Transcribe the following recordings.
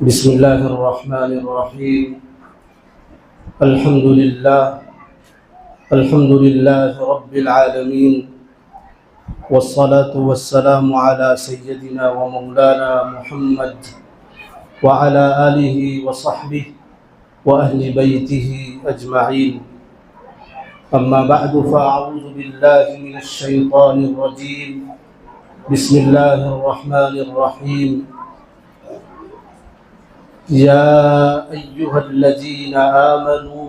بسم الله الرحمن الرحيم. الحمد لله رب العالمين، والصلاة والسلام على سيدنا ومولانا محمد وعلى آله وصحبه وأهل بيته أجمعين. أما بعد، فأعوذ بالله من الشيطان الرجيم. بسم الله الرحمن الرحيم. يا أيها الذين آمنوا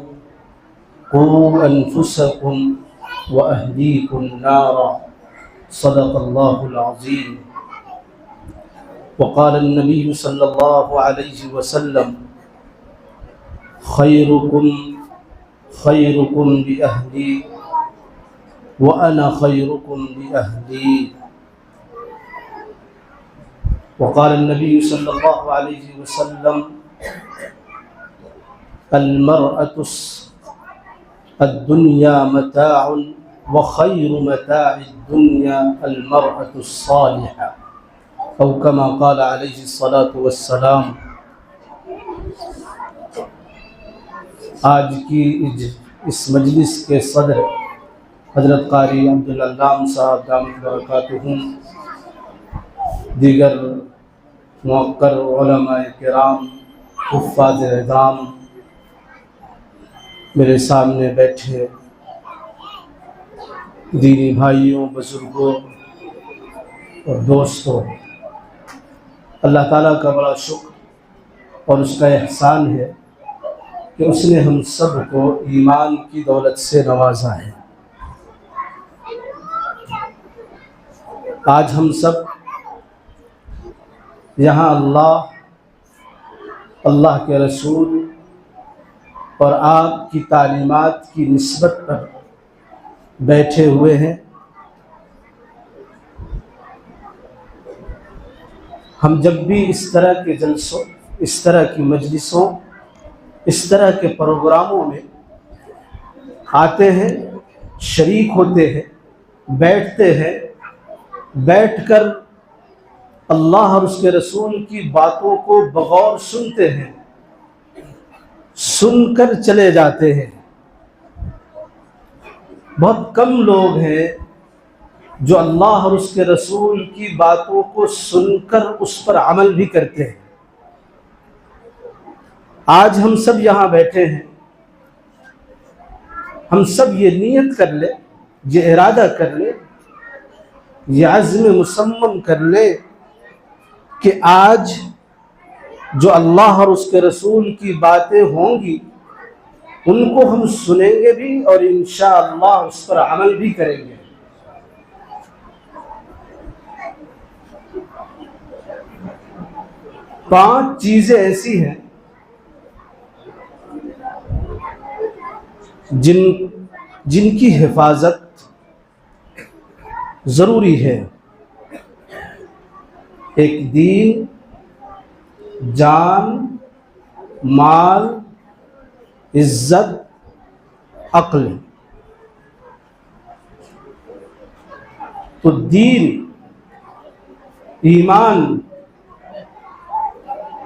قوا أنفسكم وأهليكم نارا، صدق الله العظيم. وقال النبي صلى الله عليه وسلم: خيركم لأهلي وأنا خيركم لأهلي. وقال النبي صلى الله عليه وسلم: المرأة الدنيا متاع، وخير متاع الدنيا المرأة الصالحة، أو كما قال عليه الصلاة والسلام. آج کی اس مجلس کے صدر حضرت قاری عبدالعلام صاحب دامت برکاتہم، دیگر موقر علماء کرام، حفاظ اعظام، میرے سامنے بیٹھے دینی بھائیوں، بزرگوں اور دوستوں، اللہ تعالیٰ کا بڑا شکر اور اس کا احسان ہے کہ اس نے ہم سب کو ایمان کی دولت سے نوازا ہے۔ آج ہم سب یہاں اللہ کے رسول اور آپ کی تعلیمات کی نسبت پر بیٹھے ہوئے ہیں۔ ہم جب بھی اس طرح کے جلسوں، اس طرح کی مجلسوں، اس طرح کے پروگراموں میں آتے ہیں، شریک ہوتے ہیں، بیٹھتے ہیں، بیٹھ کر اللہ اور اس کے رسول کی باتوں کو بغور سنتے ہیں، سن کر چلے جاتے ہیں۔ بہت کم لوگ ہیں جو اللہ اور اس کے رسول کی باتوں کو سن کر اس پر عمل بھی کرتے ہیں۔ آج ہم سب یہاں بیٹھے ہیں، ہم سب یہ نیت کر لیں، یہ ارادہ کر لیں، یہ عزم مصمم کر لیں کہ آج جو اللہ اور اس کے رسول کی باتیں ہوں گی ان کو ہم سنیں گے بھی اور انشاءاللہ اس پر عمل بھی کریں گے۔ پانچ چیزیں ایسی ہیں جن کی حفاظت ضروری ہے۔ ایک دین، جان، مال، عزت، عقل۔ تو دین، ایمان،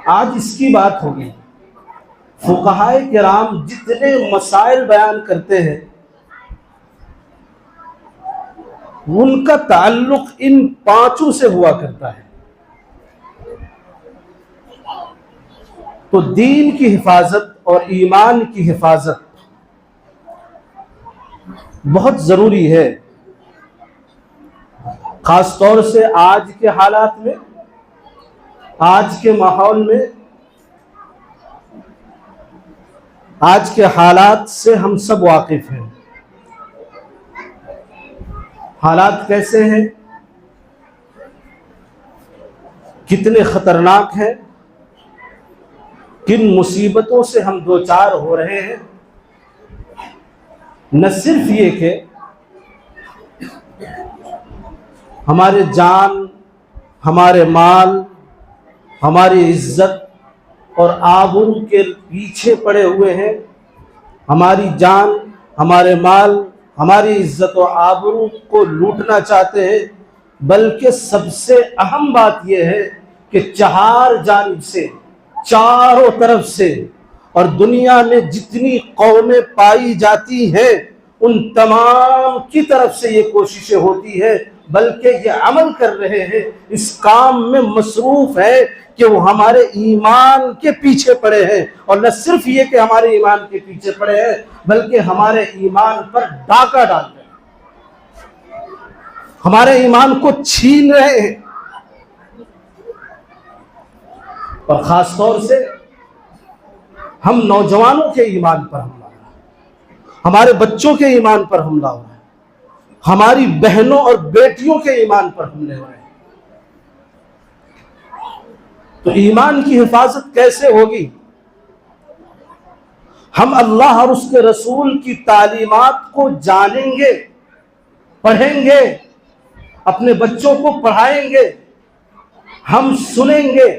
آج اس کی بات ہوگی۔ فقہائے کرام جتنے مسائل بیان کرتے ہیں ان کا تعلق ان پانچوں سے ہوا کرتا ہے۔ تو دین کی حفاظت اور ایمان کی حفاظت بہت ضروری ہے، خاص طور سے آج کے حالات میں، آج کے ماحول میں۔ آج کے حالات سے ہم سب واقف ہیں۔ حالات کیسے ہیں، کتنے خطرناک ہیں، کن مصیبتوں سے ہم دوچار ہو رہے ہیں۔ نہ صرف یہ کہ ہمارے جان، ہمارے مال، ہماری عزت اور آبرو کے پیچھے پڑے ہوئے ہیں، ہماری جان، ہمارے مال، ہماری عزت و آبرو کو لوٹنا چاہتے ہیں، بلکہ سب سے اہم بات یہ ہے کہ چار جانب سے چاروں طرف سے، اور دنیا میں جتنی قومیں پائی جاتی ہیں ان تمام کی طرف سے یہ کوششیں ہوتی ہے، بلکہ یہ عمل کر رہے ہیں، اس کام میں مصروف ہے کہ وہ ہمارے ایمان کے پیچھے پڑے ہیں، اور نہ صرف یہ کہ ہمارے ایمان کے پیچھے پڑے ہیں بلکہ ہمارے ایمان پر ڈاکہ ڈال رہے ہیں، ہمارے ایمان کو چھین رہے ہیں، اور خاص طور سے ہم نوجوانوں کے ایمان پر حملہ ہو رہا ہے، ہمارے بچوں کے ایمان پر حملہ ہو رہا ہے، ہماری بہنوں اور بیٹیوں کے ایمان پر حملے ہو رہے ہیں۔ تو ایمان کی حفاظت کیسے ہوگی؟ ہم اللہ اور اس کے رسول کی تعلیمات کو جانیں گے، پڑھیں گے، اپنے بچوں کو پڑھائیں گے، ہم سنیں گے،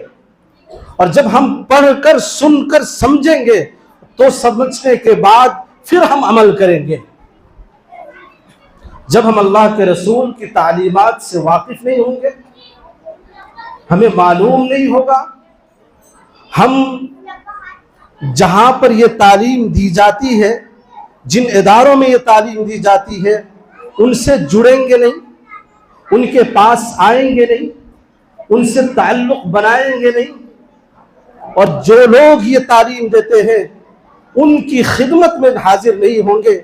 اور جب ہم پڑھ کر سن کر سمجھیں گے تو سمجھنے کے بعد پھر ہم عمل کریں گے۔ جب ہم اللہ کے رسول کی تعلیمات سے واقف نہیں ہوں گے، ہمیں معلوم نہیں ہوگا، ہم جہاں پر یہ تعلیم دی جاتی ہے، جن اداروں میں یہ تعلیم دی جاتی ہے، ان سے جڑیں گے نہیں، ان کے پاس آئیں گے نہیں، ان سے تعلق بنائیں گے نہیں، اور جو لوگ یہ تعلیم دیتے ہیں ان کی خدمت میں حاضر نہیں ہوں گے،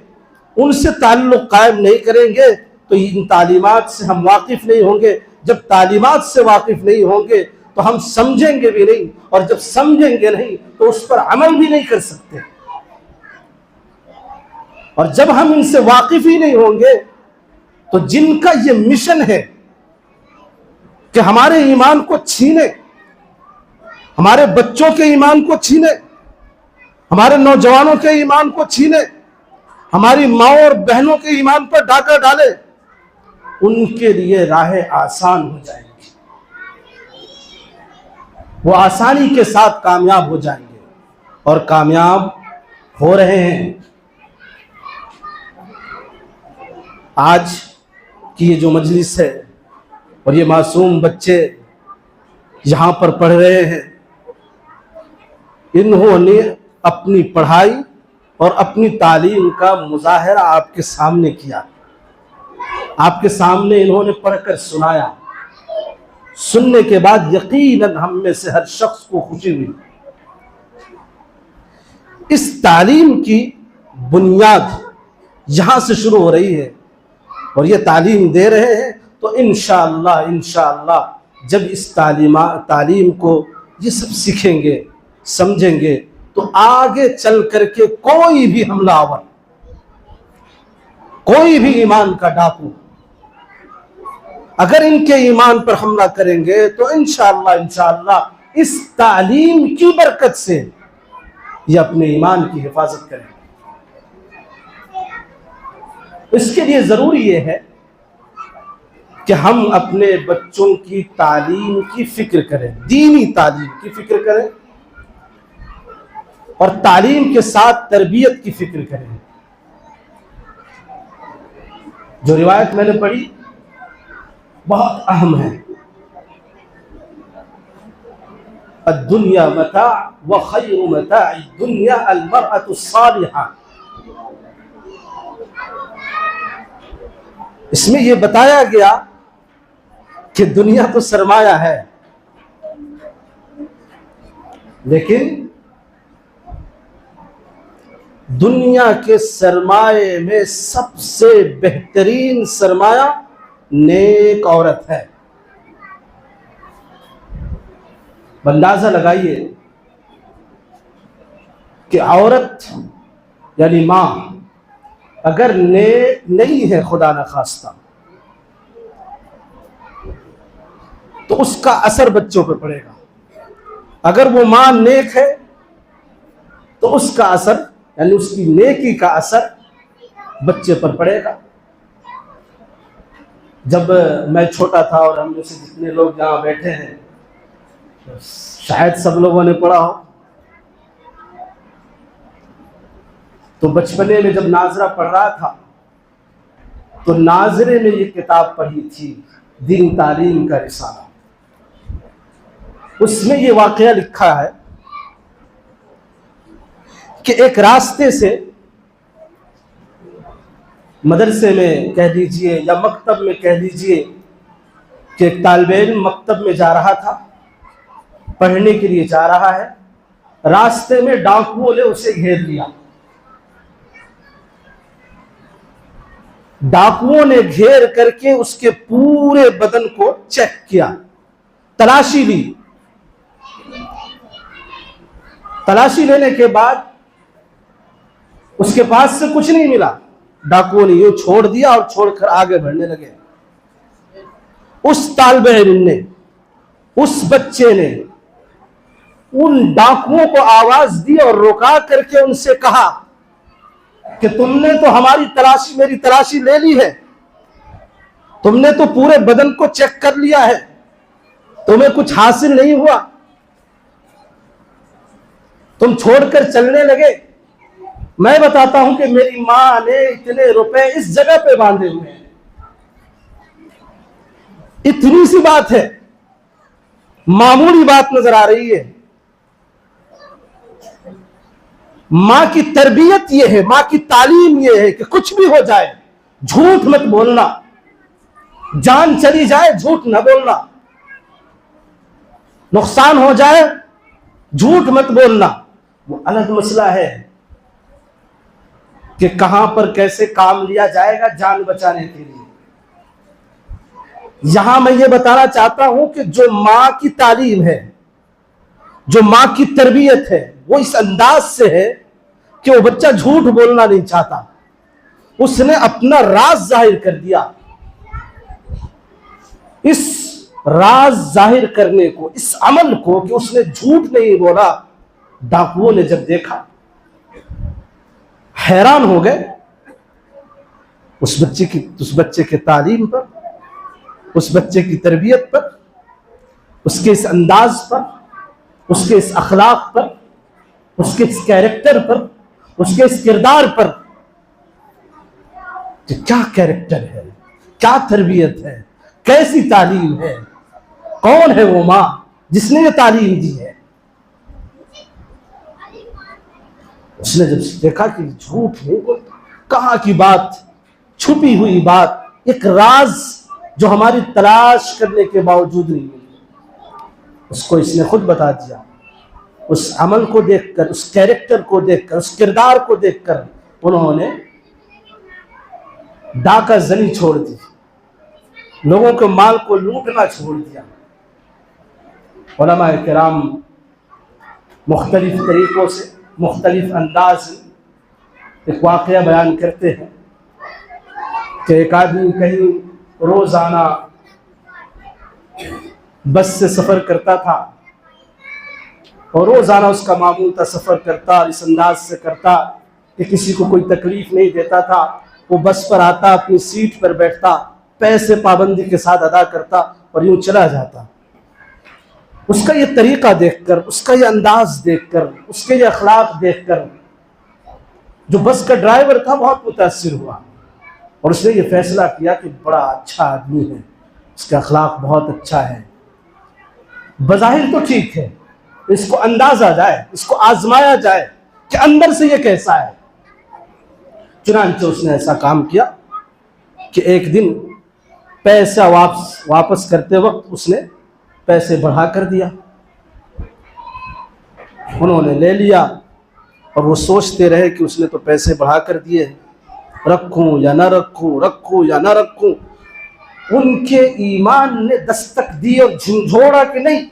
ان سے تعلق قائم نہیں کریں گے، تو ان تعلیمات سے ہم واقف نہیں ہوں گے۔ جب تعلیمات سے واقف نہیں ہوں گے تو ہم سمجھیں گے بھی نہیں، اور جب سمجھیں گے نہیں تو اس پر عمل بھی نہیں کر سکتے، اور جب ہم ان سے واقف ہی نہیں ہوں گے تو جن کا یہ مشن ہے کہ ہمارے ایمان کو چھینے، ہمارے بچوں کے ایمان کو چھینے، ہمارے نوجوانوں کے ایمان کو چھینے، ہماری ماں اور بہنوں کے ایمان پر ڈاکہ ڈالے، ان کے لیے راہیں آسان ہو جائیں گی، وہ آسانی کے ساتھ کامیاب ہو جائیں گے، اور کامیاب ہو رہے ہیں۔ آج کی یہ جو مجلس ہے اور یہ معصوم بچے یہاں پر پڑھ رہے ہیں، انہوں نے اپنی پڑھائی اور اپنی تعلیم کا مظاہرہ آپ کے سامنے کیا، آپ کے سامنے انہوں نے پڑھ کر سنایا، سننے کے بعد یقیناً ہم میں سے ہر شخص کو خوشی ہوئی۔ اس تعلیم کی بنیاد یہاں سے شروع ہو رہی ہے، اور یہ تعلیم دے رہے ہیں، تو انشاءاللہ جب اس تعلیم کو یہ سب سیکھیں گے، سمجھیں گے، تو آگے چل کر کے کوئی بھی حملہ آور، کوئی بھی ایمان کا ڈاکو اگر ان کے ایمان پر حملہ کریں گے تو انشاءاللہ اس تعلیم کی برکت سے یہ اپنے ایمان کی حفاظت کریں گے۔ اس کے لیے ضروری یہ ہے کہ ہم اپنے بچوں کی تعلیم کی فکر کریں، دینی تعلیم کی فکر کریں، اور تعلیم کے ساتھ تربیت کی فکر کریں۔ جو روایت میں نے پڑھی بہت اہم ہے، الدنیا متاع وخیر متاع الدنیا المرأة الصالحہ۔ اس میں یہ بتایا گیا کہ دنیا تو سرمایہ ہے، لیکن دنیا کے سرمایے میں سب سے بہترین سرمایہ نیک عورت ہے۔ اندازہ لگائیے کہ عورت یعنی ماں اگر نیک نہیں ہے، خدا نخواستہ، تو اس کا اثر بچوں پہ پڑے گا۔ اگر وہ ماں نیک ہے تو اس کا اثر یعنی اس کی نیکی کا اثر بچے پر پڑے گا۔ جب میں چھوٹا تھا اور ہم میں سے جتنے لوگ یہاں بیٹھے ہیں شاید سب لوگوں نے پڑھا ہو، تو بچپنے میں جب ناظرہ پڑھ رہا تھا تو ناظرے میں یہ کتاب پڑھی تھی، دین تعلیم کا رسالہ۔ اس میں یہ واقعہ لکھا ہے کہ ایک راستے سے مدرسے میں کہہ دیجئے یا مکتب میں کہہ دیجئے کہ ایک طالب علم مکتب میں جا رہا تھا، پڑھنے کے لیے جا رہا ہے، راستے میں ڈاکوؤں نے اسے گھیر لیا۔ ڈاکوؤں نے گھیر کر کے اس کے پورے بدن کو چیک کیا، تلاشی لی۔ تلاشی لینے کے بعد اس کے پاس سے کچھ نہیں ملا۔ ڈاکوؤں نے یوں چھوڑ دیا اور چھوڑ کر آگے بڑھنے لگے۔ اس طالب علم نے، اس بچے نے ان ڈاکوؤں کو آواز دی اور روکا کر کے ان سے کہا کہ تم نے تو ہماری تلاشی، میری تلاشی لے لی ہے، تم نے تو پورے بدن کو چیک کر لیا ہے، تمہیں کچھ حاصل نہیں ہوا، تم چھوڑ کر چلنے لگے۔ میں بتاتا ہوں کہ میری ماں نے اتنے روپے اس جگہ پہ باندھے ہوئے ہیں، اتنی سی بات ہے، معمولی بات نظر آ رہی ہے۔ ماں کی تربیت یہ ہے، ماں کی تعلیم یہ ہے کہ کچھ بھی ہو جائے جھوٹ مت بولنا، جان چلی جائے جھوٹ نہ بولنا، نقصان ہو جائے جھوٹ مت بولنا۔ وہ الگ مسئلہ ہے کہ کہاں پر کیسے کام لیا جائے گا جان بچانے کے لیے۔ یہاں میں یہ بتانا چاہتا ہوں کہ جو ماں کی تعلیم ہے، جو ماں کی تربیت ہے، وہ اس انداز سے ہے کہ وہ بچہ جھوٹ بولنا نہیں چاہتا، اس نے اپنا راز ظاہر کر دیا۔ اس راز ظاہر کرنے کو، اس عمل کو کہ اس نے جھوٹ نہیں بولا، ڈاکوؤں نے جب دیکھا حیران ہو گئے اس بچے کی تعلیم پر، اس بچے کی تربیت پر، اس کے اس انداز پر، اس کے اس اخلاق پر، اس کے اس کیریکٹر پر، اس کے اس کردار پر کہ کیا کیریکٹر ہے، کیا تربیت ہے، کیسی تعلیم ہے، کون ہے وہ ماں جس نے یہ تعلیم دی ہے۔ اس نے جب دیکھا کہ جھوٹ نہیں بولتا، کہاں کی بات، چھپی ہوئی بات، ایک راز جو ہماری تلاش کرنے کے باوجود نہیں ملی، اس کو اس نے خود بتا دیا۔ اس عمل کو دیکھ کر، اس کیریکٹر کو دیکھ کر، اس کردار کو دیکھ کر انہوں نے ڈاکہ زنی چھوڑ دی، لوگوں کے مال کو لوٹنا چھوڑ دیا۔ علماء کرام مختلف طریقوں سے، مختلف انداز میں ایک واقعہ بیان کرتے ہیں کہ ایک آدمی کہیں روزانہ بس سے سفر کرتا تھا، اور روزانہ اس کا معمول تھا سفر کرتا، اس انداز سے کرتا کہ کسی کو کوئی تکلیف نہیں دیتا تھا۔ وہ بس پر آتا، اپنی سیٹ پر بیٹھتا، پیسے پابندی کے ساتھ ادا کرتا اور یوں چلا جاتا۔ اس کا یہ طریقہ دیکھ کر، اس کا یہ انداز دیکھ کر، اس کے یہ اخلاق دیکھ کر جو بس کا ڈرائیور تھا بہت متاثر ہوا، اور اس نے یہ فیصلہ کیا کہ بڑا اچھا آدمی ہے، اس کا اخلاق بہت اچھا ہے، بظاہر تو ٹھیک ہے، اس کو اندازہ جائے، اس کو آزمایا جائے کہ اندر سے یہ کیسا ہے۔ چنانچہ اس نے ایسا کام کیا کہ ایک دن پیسہ واپس کرتے وقت اس نے پیسے بڑھا کر دیا۔ انہوں نے لے لیا اور وہ سوچتے رہے کہ اس نے تو پیسے بڑھا کر دیے، رکھوں یا نہ رکھوں، رکھوں یا نہ رکھوں۔ ان کے ایمان نے دستک دی اور جھنجھوڑا کہ نہیں،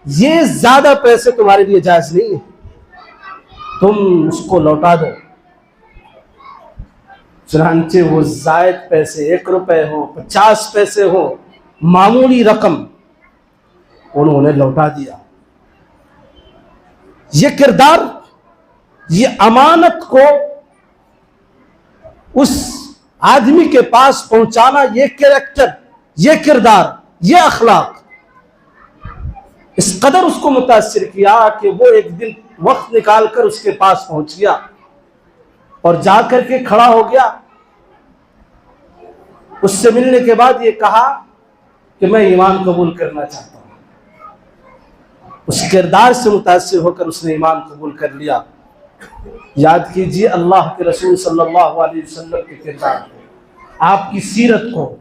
یہ زیادہ پیسے تمہارے لیے جائز نہیں ہے، تم اس کو لوٹا دو۔ چنانچہ وہ زائد پیسے، 1 روپے ہو، 50 پیسے ہو، معمولی رقم، انہوں نے لوٹا دیا۔ یہ کردار، یہ امانت کو اس آدمی کے پاس پہنچانا، یہ کریکٹر، یہ کردار، یہ اخلاق اس قدر اس کو متاثر کیا کہ وہ ایک دن وقت نکال کر اس کے پاس پہنچ گیا اور جا کر کے کھڑا ہو گیا۔ اس سے ملنے کے بعد یہ کہا کہ میں ایمان قبول کرنا چاہتا ہوں۔ اس کردار سے متاثر ہو کر اس نے ایمان قبول کر لیا۔ یاد کیجیے اللہ کے رسول صلی اللہ علیہ وسلم کے کردار کو، آپ کی سیرت کو،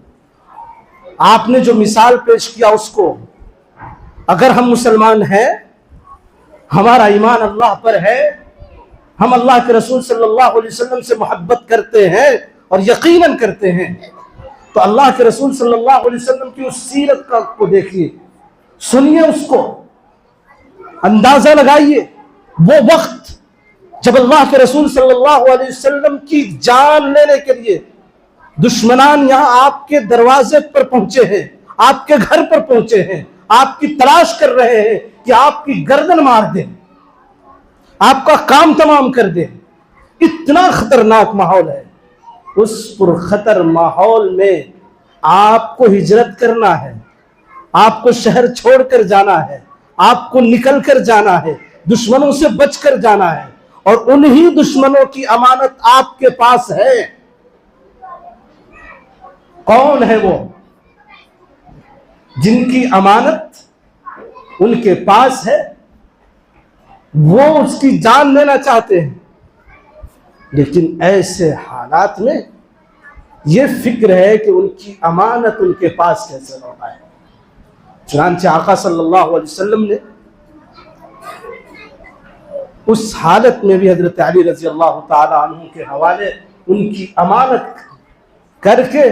آپ نے جو مثال پیش کیا اس کو۔ اگر ہم مسلمان ہیں، ہمارا ایمان اللہ پر ہے، ہم اللہ کے رسول صلی اللہ علیہ وسلم سے محبت کرتے ہیں اور یقیناً کرتے ہیں، تو اللہ کے رسول صلی اللہ علیہ وسلم کی اس سیرت کو دیکھیے، سنیے اس کو، اندازہ لگائیے وہ وقت جب اللہ کے رسول صلی اللہ علیہ وسلم کی جان لینے کے لیے دشمنان یہاں آپ کے دروازے پر پہنچے ہیں، آپ کے گھر پر پہنچے ہیں، آپ کی تلاش کر رہے ہیں کہ آپ کی گردن مار دیں، آپ کا کام تمام کر دیں۔ اتنا خطرناک ماحول ہے۔ اس پرخطر ماحول میں آپ کو ہجرت کرنا ہے، آپ کو شہر چھوڑ کر جانا ہے، آپ کو نکل کر جانا ہے، دشمنوں سے بچ کر جانا ہے، اور انہی دشمنوں کی امانت آپ کے پاس ہے۔ کون ہے وہ جن کی امانت ان کے پاس ہے؟ وہ اس کی جان لینا چاہتے ہیں، لیکن ایسے حالات میں یہ فکر ہے کہ ان کی امانت ان کے پاس کیسے لوٹائے۔ چنانچہ آقا صلی اللہ علیہ وسلم نے اس حالت میں بھی حضرت علی رضی اللہ تعالی عنہ کے حوالے ان کی امانت کر کے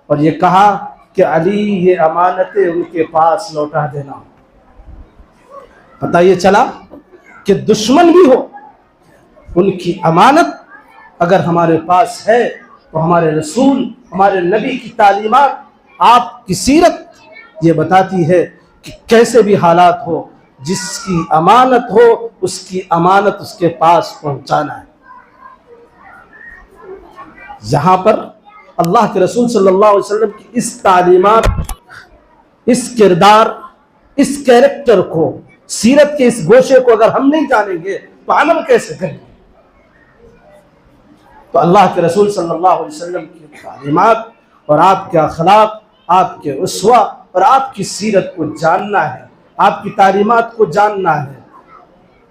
اور یہ کہا کہ علی یہ امانتیں ان کے پاس لوٹا دینا۔ پتہ یہ چلا کہ دشمن بھی ہو، ان کی امانت اگر ہمارے پاس ہے تو ہمارے رسول، ہمارے نبی کی تعلیمات، آپ کی سیرت یہ بتاتی ہے کہ کیسے بھی حالات ہو، جس کی امانت ہو اس کی امانت اس کے پاس پہنچانا ہے۔ یہاں پر اللہ کے رسول صلی اللہ علیہ وسلم کی اس تعلیمات، اس کردار، اس کیریکٹر کو، سیرت کے اس گوشے کو اگر ہم نہیں جانیں گے تو عمل کیسے کریں گے؟ تو اللہ کے رسول صلی اللہ علیہ وسلم کی تعلیمات اور آپ کے اخلاق، آپ کے اسوہ اور آپ کی سیرت کو جاننا ہے، آپ کی تعلیمات کو جاننا ہے،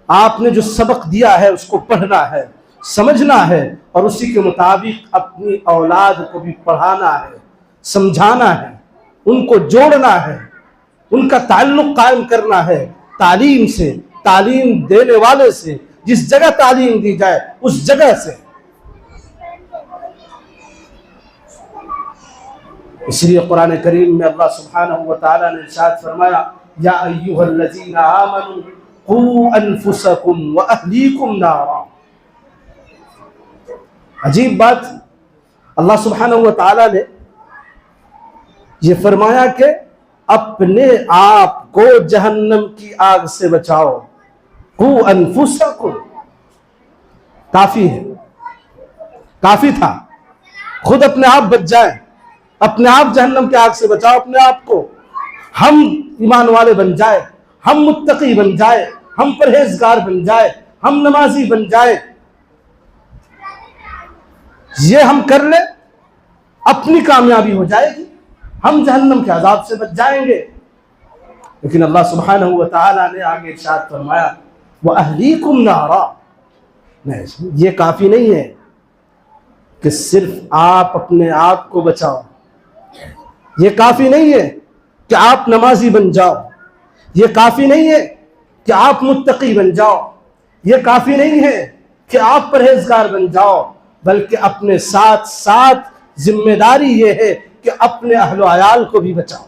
آپ نے جو سبق دیا ہے اس کو پڑھنا ہے، سمجھنا ہے، اور اسی کے مطابق اپنی اولاد کو بھی پڑھانا ہے، سمجھانا ہے، ان کو جوڑنا ہے، ان کا تعلق قائم کرنا ہے تعلیم سے، تعلیم دینے والے سے، جس جگہ تعلیم دی جائے اس جگہ سے۔ اس لیے قرآن کریم میں اللہ سبحانہ وتعالی نے ارشاد فرمایا، یا ایھا الذین آمنوا قوا انفسکم واہلیکم نارا۔ عجیب بات، اللہ سبحانہ وتعالی نے یہ فرمایا کہ اپنے آپ کو جہنم کی آگ سے بچاؤ۔ قوا انفسکم، کافی ہے، کافی تھا، خود اپنے آپ بچ جائیں، اپنے آپ جہنم کی آگ سے بچاؤ اپنے آپ کو، ہم ایمان والے بن جائے، ہم متقی بن جائے، ہم پرہیزگار بن جائے، ہم نمازی بن جائے۔ یہ ہم کر لیں، اپنی کامیابی ہو جائے گی، ہم جہنم کے عذاب سے بچ جائیں گے۔ لیکن اللہ سبحانہ وتعالی نے آگے ارشاد فرمایا، وَأَهْلِيكُمْ نَارًا۔ یہ کافی نہیں ہے کہ صرف آپ اپنے آپ کو بچاؤ، یہ کافی نہیں ہے کہ آپ نمازی بن جاؤ، یہ کافی نہیں ہے کہ آپ متقی بن جاؤ، یہ کافی نہیں ہے کہ آپ پرہیزگار بن جاؤ، بلکہ اپنے ساتھ ساتھ ذمہ داری یہ ہے کہ اپنے اہل و عیال کو بھی بچاؤ۔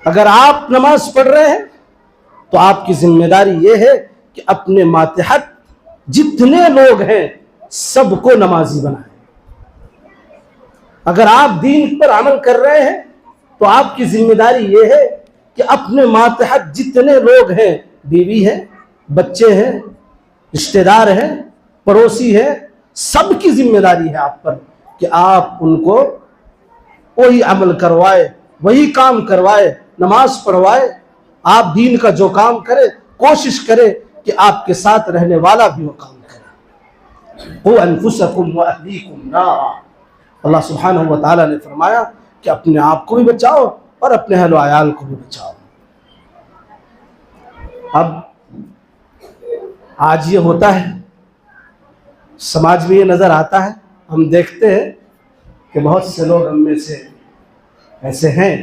اگر آپ نماز پڑھ رہے ہیں تو آپ کی ذمہ داری یہ ہے کہ اپنے ماتحت جتنے لوگ ہیں سب کو نمازی بنائیں۔ اگر آپ دین پر عمل کر رہے ہیں تو آپ کی ذمہ داری یہ ہے کہ اپنے ماتحت جتنے لوگ ہیں، بیوی ہے، بچے ہیں، رشتہ دار ہیں، پڑوسی ہیں، سب کی ذمہ داری ہے آپ پر کہ آپ ان کو وہی عمل کروائے، وہی کام کروائے، نماز پڑھوائے۔ آپ دین کا جو کام کرے کوشش کرے کہ آپ کے ساتھ رہنے والا بھی وہ کام کرے۔ قوا انفسکم واہلیکم نارا۔ اللہ سبحانہ وتعالی نے فرمایا کہ اپنے آپ کو بھی بچاؤ اور اپنے اہل و عیال کو بھی بچاؤ۔ اب آج یہ ہوتا ہے، سماج میں یہ نظر آتا ہے، ہم دیکھتے ہیں کہ بہت سے لوگ ہم میں سے ایسے ہیں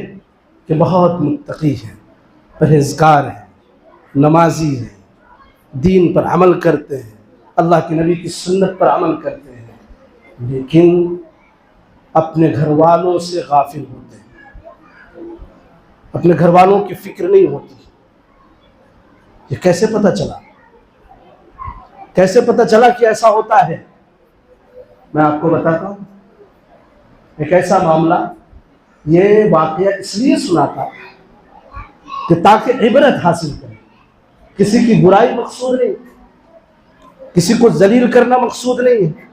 کہ بہت متقی ہیں، پرہیزگار ہیں، نمازی ہیں، دین پر عمل کرتے ہیں، اللہ کے نبی کی سنت پر عمل کرتے ہیں، لیکن اپنے گھر والوں سے غافل ہوتے ہیں، اپنے گھر والوں کی فکر نہیں ہوتی۔ یہ کیسے پتہ چلا؟ کیسے پتہ چلا کہ ایسا ہوتا ہے؟ میں آپ کو بتاتا ہوں ایک ایسا معاملہ۔ یہ واقعہ اس لیے سنا تھا کہ تاکہ عبرت حاصل کریں، کسی کی برائی مقصود نہیں، کسی کو ذلیل کرنا مقصود نہیں ہے،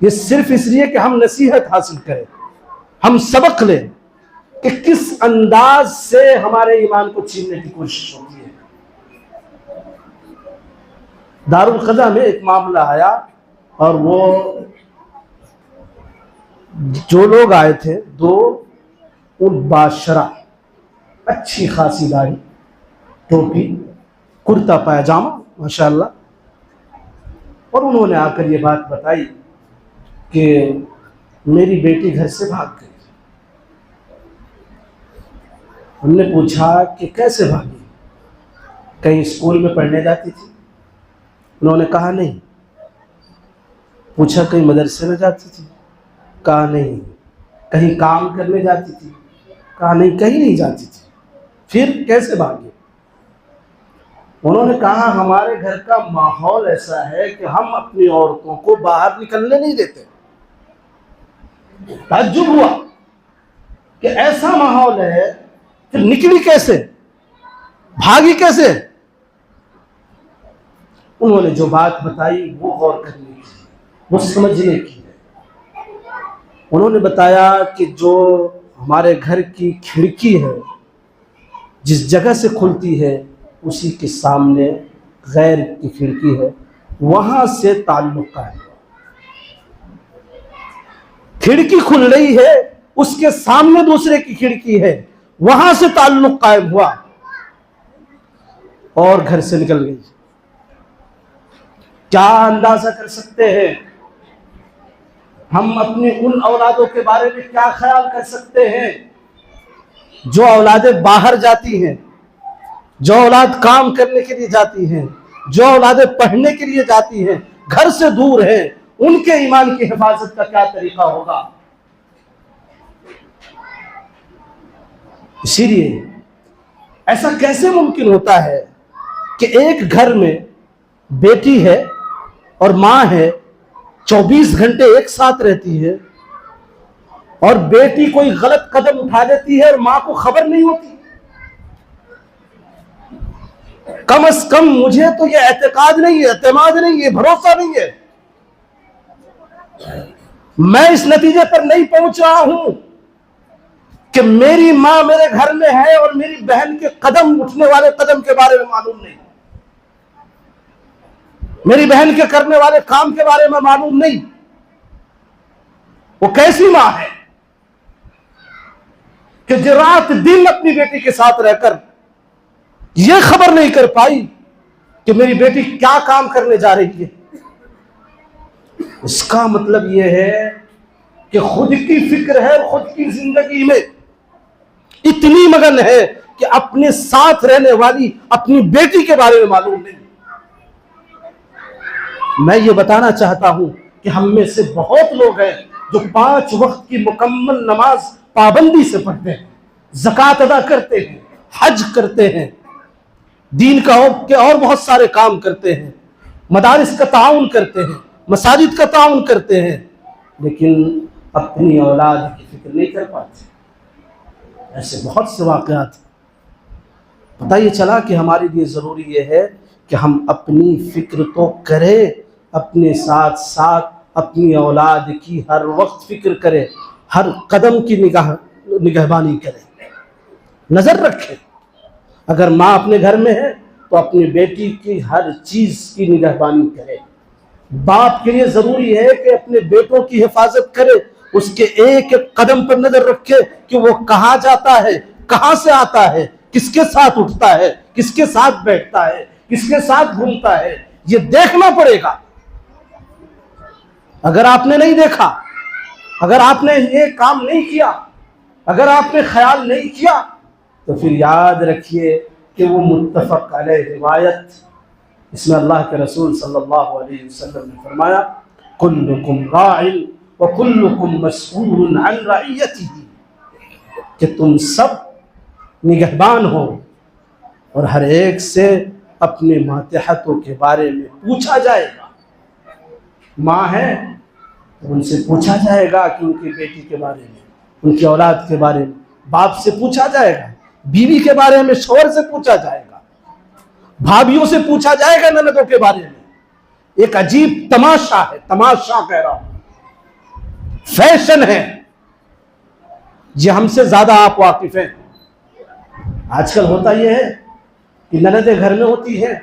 یہ صرف اس لیے کہ ہم نصیحت حاصل کریں، ہم سبق لیں کہ کس انداز سے ہمارے ایمان کو چھیننے کی کوشش ہوتی ہے۔ دارالقضا میں ایک معاملہ آیا، اور وہ جو لوگ آئے تھے دو باشرہ، اچھی خاصی داڑھی، ٹوپی، کرتا پائجامہ ماشاءاللہ، اور انہوں نے آ کر یہ بات بتائی کہ میری بیٹی گھر سے بھاگ گئی۔ ہم نے پوچھا کہ کیسے بھاگی؟ کہیں اسکول میں پڑھنے جاتی تھی؟ انہوں نے کہا نہیں۔ پوچھا کہیں مدرسے میں جاتی تھی؟ کہا نہیں۔ کہیں کام کرنے جاتی تھی؟ کہا نہیں، کہیں نہیں جاتی تھی۔ پھر کیسے بھاگی؟ انہوں نے کہا ہمارے گھر کا ماحول ایسا ہے کہ ہم اپنی عورتوں کو باہر نکلنے نہیں دیتے۔ تعجب ہوا کہ ایسا ماحول ہے، پھر نکلی کیسے؟ بھاگی کیسے؟ انہوں نے جو بات بتائی وہ غور کرنے کی، وہ سمجھنے کی ہے۔ انہوں نے بتایا کہ جو ہمارے گھر کی کھڑکی ہے، جس جگہ سے کھلتی ہے اسی کے سامنے غیر کی کھڑکی ہے، وہاں سے تعلق ہے۔ کھڑکی کھل رہی ہے، اس کے سامنے دوسرے کی کھڑکی ہے، وہاں سے تعلق قائم ہوا اور گھر سے نکل گئی۔ کیا اندازہ کر سکتے ہیں ہم اپنی ان اولادوں کے بارے میں کیا خیال کر سکتے ہیں جو اولادیں باہر جاتی ہیں، جو اولاد کام کرنے کے لیے جاتی ہیں، جو اولادیں پڑھنے کے لیے جاتی ہیں، گھر سے دور ہیں، ان کے ایمان کی حفاظت کا کیا طریقہ ہوگا؟ اسی لیے ایسا کیسے ممکن ہوتا ہے کہ ایک گھر میں بیٹی ہے اور ماں ہے، 24 گھنٹے ایک ساتھ رہتی ہے، اور بیٹی کوئی غلط قدم اٹھا لیتی ہے اور ماں کو خبر نہیں ہوتی؟ کم از کم مجھے تو یہ اعتقاد نہیں ہے، اعتماد نہیں ہے، بھروسہ نہیں ہے، میں اس نتیجے پر نہیں پہنچ رہا ہوں کہ میری ماں میرے گھر میں ہے اور میری بہن کے قدم اٹھنے والے قدم کے بارے میں معلوم نہیں، میری بہن کے کرنے والے کام کے بارے میں معلوم نہیں۔ وہ کیسی ماں ہے کہ جو رات دن اپنی بیٹی کے ساتھ رہ کر یہ خبر نہیں کر پائی کہ میری بیٹی کیا کام کرنے جا رہی ہے؟ اس کا مطلب یہ ہے کہ خود کی فکر ہے، خود کی زندگی میں اتنی مگن ہے کہ اپنے ساتھ رہنے والی اپنی بیٹی کے بارے میں معلوم نہیں۔ میں یہ بتانا چاہتا ہوں کہ ہم میں سے بہت لوگ ہیں جو 5 وقت کی مکمل نماز پابندی سے پڑھتے ہیں، زکوٰۃ ادا کرتے ہیں، حج کرتے ہیں، دین کا اور بہت سارے کام کرتے ہیں، مدارس کا تعاون کرتے ہیں، مساجد کا تعاون کرتے ہیں، لیکن اپنی اولاد کی فکر نہیں کر پاتے۔ ایسے بہت سے واقعات۔ پتہ یہ چلا کہ ہمارے لیے ضروری یہ ہے کہ ہم اپنی فکر تو کریں، اپنے ساتھ ساتھ اپنی اولاد کی ہر وقت فکر کریں، ہر قدم کی نگہبانی کریں، نظر رکھیں۔ اگر ماں اپنے گھر میں ہے تو اپنی بیٹی کی ہر چیز کی نگہبانی کرے۔ باپ کے لیے ضروری ہے کہ اپنے بیٹوں کی حفاظت کرے، اس کے ایک ایک قدم پر نظر رکھے کہ وہ کہاں جاتا ہے، کہاں سے آتا ہے، کس کے ساتھ اٹھتا ہے، کس کے ساتھ بیٹھتا ہے، کس کے ساتھ گھومتا ہے، یہ دیکھنا پڑے گا. اگر آپ نے نہیں دیکھا، اگر آپ نے یہ کام نہیں کیا، اگر آپ نے خیال نہیں کیا، تو پھر یاد رکھیے کہ وہ متفق علیہ روایت، اس میں اللہ کے رسول صلی اللہ علیہ وسلم نے فرمایا کلکم راع وکلکم مسئول عن رعیتہ، کہ تم سب نگہبان ہو اور ہر ایک سے اپنے ماتحتوں کے بارے میں پوچھا جائے گا. ماں ہے تو ان سے پوچھا جائے گا کہ ان کی بیٹی کے بارے میں، ان کی اولاد کے بارے میں. باپ سے پوچھا جائے گا، بیوی کے بارے میں شوہر سے پوچھا جائے گا، بھابھیوں سے پوچھا جائے گا نندوں کے بارے میں. ایک عجیب تماشا ہے، تماشا کہہ رہا ہوں، فیشن ہے. یہ ہم سے زیادہ آپ واقف ہیں. آج کل ہوتا یہ ہے کہ نندیں گھر میں ہوتی ہیں،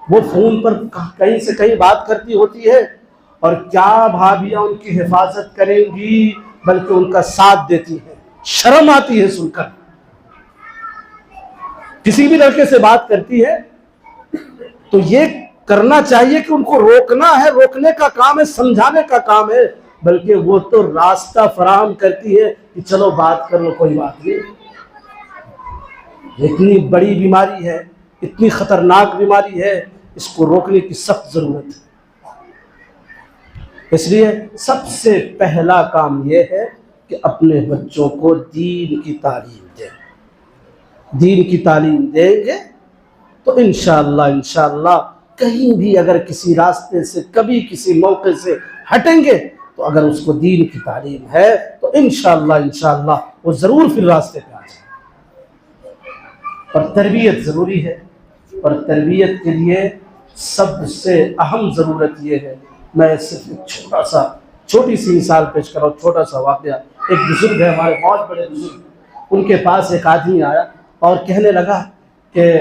وہ فون پر کہیں سے کہیں بات کرتی ہوتی ہے، اور کیا بھابیاں ان کی حفاظت کریں گی بلکہ ان کا ساتھ دیتی ہیں. شرم آتی ہے سن کر. کسی بھی لڑکے سے بات کرتی ہے تو یہ کرنا چاہیے کہ ان کو روکنا ہے، روکنے کا کام ہے، سمجھانے کا کام ہے، بلکہ وہ تو راستہ فراہم کرتی ہے کہ چلو بات کر لو، کوئی بات نہیں. اتنی بڑی بیماری ہے، اتنی خطرناک بیماری ہے، اس کو روکنے کی سخت ضرورت ہے. اس لیے سب سے پہلا کام یہ ہے کہ اپنے بچوں کو دین کی تعلیم دیں. دین کی تعلیم دیں گے تو انشاءاللہ کہیں بھی اگر کسی راستے سے کبھی کسی موقع سے ہٹیں گے تو اگر اس کو دین کی تعلیم ہے تو انشاءاللہ وہ ضرور پھر راستے پہ آ جائے. اور تربیت ضروری ہے، اور تربیت کے لیے سب سے اہم ضرورت یہ ہے. میں صرف ایک چھوٹی سی مثال پیش کر رہا ہوں، چھوٹا سا واقعہ. ایک بزرگ ہے، ہمارے بہت بڑے بزرگ، ان کے پاس ایک آدمی آیا اور کہنے لگا کہ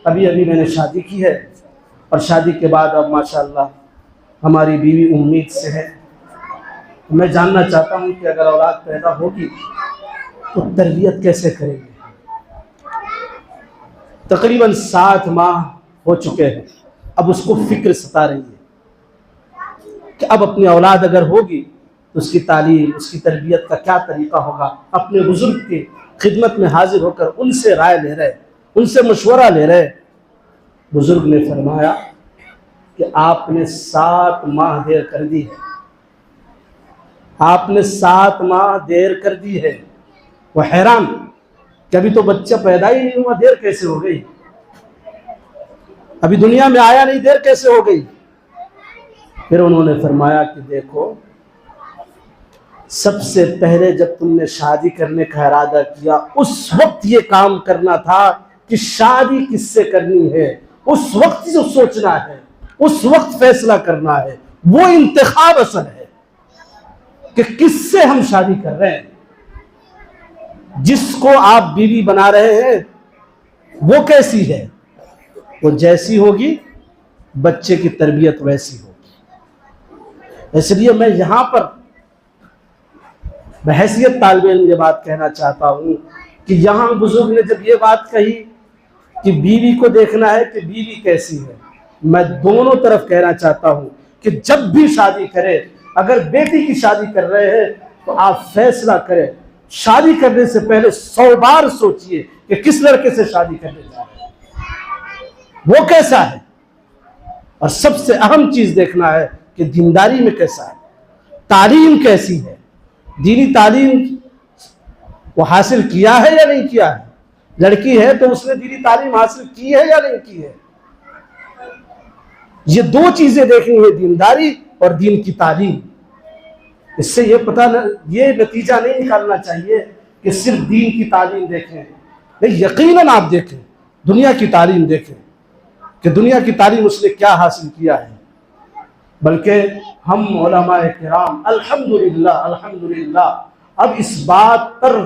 ابھی میں نے شادی کی ہے، اور شادی کے بعد اب ماشاءاللہ ہماری بیوی امید سے ہے. میں جاننا چاہتا ہوں کہ اگر اولاد پیدا ہوگی تو تربیت کیسے کریں گے. تقریباً 7 ماہ ہو چکے ہیں. اب اس کو فکر ستا رہی ہے کہ اب اپنی اولاد اگر ہوگی تو اس کی تعلیم، اس کی تربیت کا کیا طریقہ ہوگا. اپنے بزرگ کی خدمت میں حاضر ہو کر ان سے رائے لے رہے، ان سے مشورہ لے رہے. بزرگ نے فرمایا کہ آپ نے 7 ماہ دیر کر دی ہے، آپ نے 7 ماہ دیر کر دی ہے. وہ حیران کہ ابھی تو بچہ پیدا ہی نہیں ہوا، دیر کیسے ہو گئی، ابھی دنیا میں آیا نہیں، دیر کیسے ہو گئی. پھر انہوں نے فرمایا کہ دیکھو، سب سے پہلے جب تم نے شادی کرنے کا ارادہ کیا اس وقت یہ کام کرنا تھا کہ شادی کس سے کرنی ہے، اس وقت جو سوچنا ہے، اس وقت فیصلہ کرنا ہے. وہ انتخاب اصل ہے کہ کس سے ہم شادی کر رہے ہیں. جس کو آپ بیوی بنا رہے ہیں وہ کیسی ہے، وہ جیسی ہوگی بچے کی تربیت ویسی ہوگی. اس لیے میں یہاں پر بحیثیت طالب علم یہ بات کہنا چاہتا ہوں کہ یہاں بزرگ نے جب یہ بات کہی کہ بیوی کو دیکھنا ہے کہ بیوی کیسی ہے، میں دونوں طرف کہنا چاہتا ہوں کہ جب بھی شادی کرے، اگر بیٹی کی شادی کر رہے ہیں تو آپ فیصلہ کریں، شادی کرنے سے پہلے 100 بار سوچئے کہ کس لڑکے سے شادی کرنے جا رہے ہیں، وہ کیسا ہے. اور سب سے اہم چیز دیکھنا ہے کہ دینداری میں کیسا ہے، تعلیم کیسی ہے، دینی تعلیم وہ حاصل کیا ہے یا نہیں کیا ہے. لڑکی ہے تو اس نے دینی تعلیم حاصل کی ہے یا نہیں کی ہے. یہ 2 چیزیں دیکھنی ہے، دینداری اور دین کی تعلیم. اس سے یہ نتیجہ نہیں نکالنا چاہیے کہ صرف دین کی تعلیم دیکھیں. نہیں، یقیناً آپ دیکھیں، دنیا کی تعلیم دیکھیں کہ دنیا کی تعلیم اس نے کیا حاصل کیا ہے. بلکہ ہم علماء کرام الحمدللہ اب اس بات پر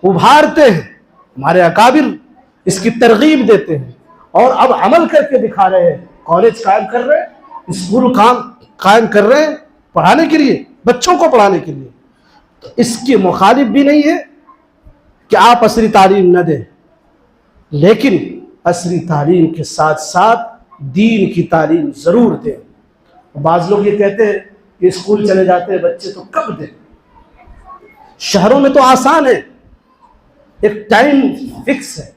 ابھارتے ہیں، ہمارے اکابر اس کی ترغیب دیتے ہیں اور اب عمل کر کے دکھا رہے ہیں. کالج قائم کر رہے ہیں، اسکول قائم کر رہے ہیں پڑھانے کے لیے، بچوں کو پڑھانے کے لیے. تو اس کے مخالف بھی نہیں ہے کہ آپ عصری تعلیم نہ دیں، لیکن عصری تعلیم کے ساتھ ساتھ دین کی تعلیم ضرور دیں. بعض لوگ یہ کہتے ہیں کہ اسکول چلے جاتے ہیں بچے تو کب دیں. شہروں میں تو آسان ہے, ایک ٹائم فکس ہے,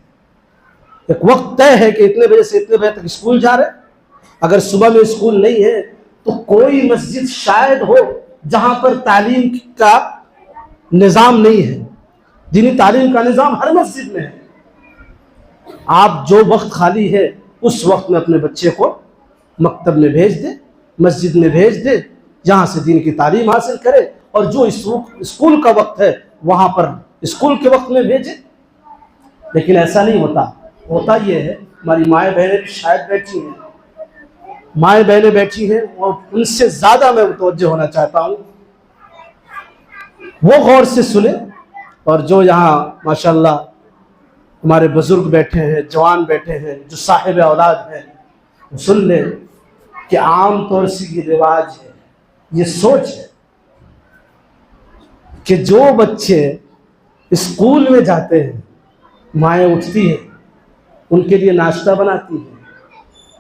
ایک وقت طے ہے کہ اتنے بجے سے اتنے بجے تک اسکول جا رہے. اگر صبح میں اسکول نہیں ہے تو کوئی مسجد شاید ہو جہاں پر تعلیم کا نظام نہیں ہے. دینی تعلیم کا نظام ہر مسجد میں ہے. آپ جو وقت خالی ہے اس وقت میں اپنے بچے کو مکتب میں بھیج دیں, مسجد میں بھیج دیں, جہاں سے دین کی تعلیم حاصل کرے, اور جو اسکول کا وقت ہے وہاں پر اسکول کے وقت میں بھیجیں. لیکن ایسا نہیں ہوتا. ہوتا یہ ہے, ہماری مائیں بہنیں بھی شاید بیٹھی ہیں, مائیں بہنیں بیٹھی ہیں, اور ان سے زیادہ میں متوجہ ہونا چاہتا ہوں, وہ غور سے سنیں. اور جو یہاں ماشاءاللہ ہمارے بزرگ بیٹھے ہیں, جوان بیٹھے ہیں, جو صاحب اولاد ہیں, وہ سن لیں کہ عام طور سے یہ رواج ہے, یہ سوچ ہے کہ جو بچے اسکول میں جاتے ہیں مائیں اٹھتی ہیں, ان کے لیے ناشتہ بناتی ہیں,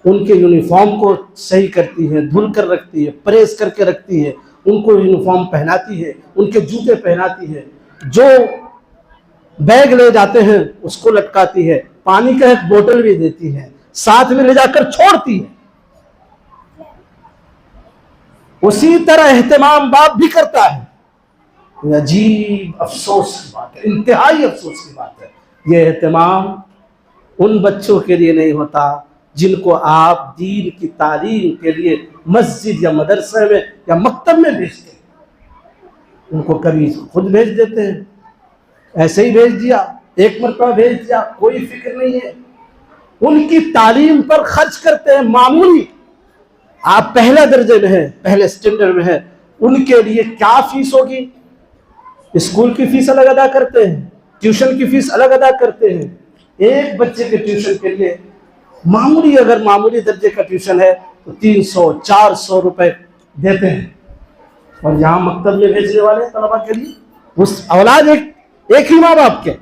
ان کے یونیفارم کو صحیح کرتی ہیں, دھل کر رکھتی ہے, پریس کر کے رکھتی ہے, ان کو یونیفارم پہناتی ہے, ان کے جوتے پہناتی ہے, جو بیگ لے جاتے ہیں اس کو لٹکاتی ہے, پانی کا ایک بوتل بھی دیتی ہے, ساتھ میں لے جا کر چھوڑتی ہے. اسی طرح اہتمام باپ بھی کرتا ہے. عجیب افسوس کی بات ہے, انتہائی افسوس کی بات ہے. یہ اہتمام ان بچوں کے لیے نہیں ہوتا جن کو آپ دین کی تعلیم کے لیے مسجد یا مدرسے میں یا مکتب میں بھیجتے ہیں. ان کو کبھی خود بھیج دیتے ہیں, ایسے ہی بھیج دیا, ایک مرتبہ بھیج دیا, کوئی فکر نہیں ہے. ان کی تعلیم پر خرچ کرتے ہیں معمولی. آپ پہلے درجے میں ہیں, پہلے سٹینڈرڈ میں ہیں, ان کے لیے کیا فیس ہوگی؟ اسکول کی فیس الگ ادا کرتے ہیں, ٹیوشن کی فیس الگ ادا کرتے ہیں. ایک بچے کے ٹیوشن کے لیے معمولی, اگر معمولی درجے کا ٹیوشن ہے تو 300-400 روپے دیتے ہیں. اور یہاں مکتب میں بھیجنے والے طلبا کے لیے اس اولاد ایک ہی ماں باپ کے,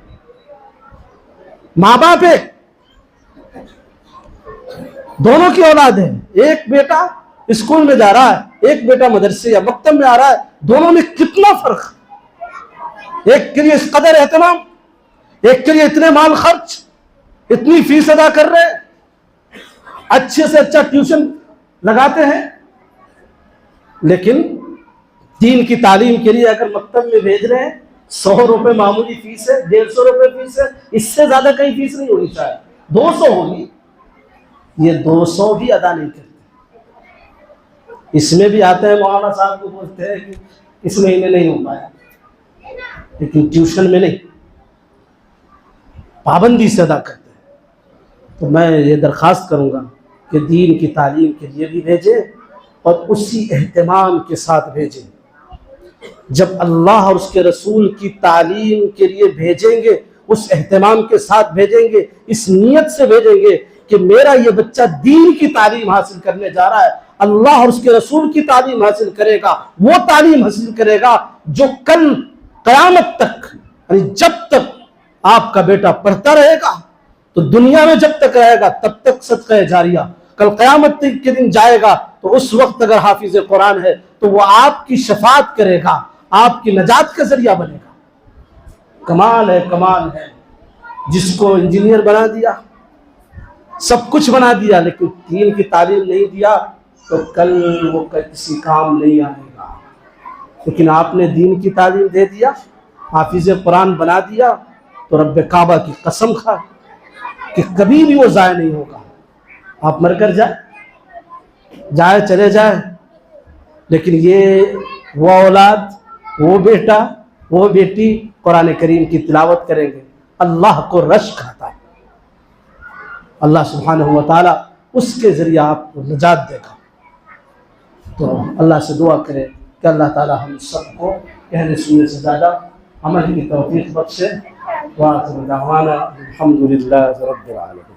ماں باپ ایک, دونوں کی اولاد ہے. ایک بیٹا اسکول میں جا رہا ہے, ایک بیٹا مدرسے یا مکتب میں آ رہا ہے, دونوں میں کتنا فرق. ایک کے لیے اس قدر اہتمام, ایک کے لیے اتنے مال خرچ, اتنی فیس ادا کر رہے, اچھے سے اچھا ٹیوشن لگاتے ہیں. لیکن دین کی تعلیم کے لیے اگر مکتب میں بھیج رہے ہیں 100 روپے معمولی فیس ہے, 150 روپے فیس ہے, اس سے زیادہ کہیں فیس نہیں ہونی چاہیے, 200 ہوگی. یہ 200 بھی ادا نہیں کرتے. اس میں بھی آتے ہیں مولانا صاحب کو بولتے ہیں کہ اس مہینے نہیں ہو پایا, لیکن ٹیوشن میں نہیں, پابندی سے ادا کرتے ہیں. تو میں یہ درخواست کروں گا کہ دین کی تعلیم کے لیے بھی بھیجیں اور اسی اہتمام کے ساتھ بھیجیں. جب اللہ اور اس کے رسول کی تعلیم کے لیے بھیجیں گے اس اہتمام کے ساتھ بھیجیں گے, اس نیت سے بھیجیں گے کہ میرا یہ بچہ دین کی تعلیم حاصل کرنے جا رہا ہے, اللہ اور اس کے رسول کی تعلیم حاصل کرے گا, وہ تعلیم حاصل کرے گا جو کل قیامت تک, یعنی جب تک آپ کا بیٹا پڑھتا رہے گا تو دنیا میں جب تک رہے گا تب تک صدقہ جاریہ, کل قیامت کے دن جائے گا تو اس وقت اگر حافظ قرآن ہے تو وہ آپ کی شفاعت کرے گا, آپ کی نجات کا ذریعہ بنے گا. کمال ہے, کمال ہے. جس کو انجینئر بنا دیا, سب کچھ بنا دیا, لیکن دین کی تعلیم نہیں دیا تو کل وہ کسی کام نہیں آئے گا. لیکن آپ نے دین کی تعلیم دے دیا, حافظ قرآن بنا دیا, تو رب کعبہ کی قسم کھا کہ کبھی بھی وہ ضائع نہیں ہوگا. آپ مر کر جائے چلے جائے, لیکن یہ وہ اولاد, وہ بیٹا, وہ بیٹی قرآن کریم کی تلاوت کریں گے, اللہ کو رشک آتا ہے. اللہ سبحانہ و تعالی اس کے ذریعے آپ کو نجات دے گا. تو اللہ سے دعا کرے کہ اللہ تعالی ہم سب کو کہنے سننے سے زیادہ عمل کی توفیق بخشے. وآخر دعوانا الحمد للہ رب العالمین.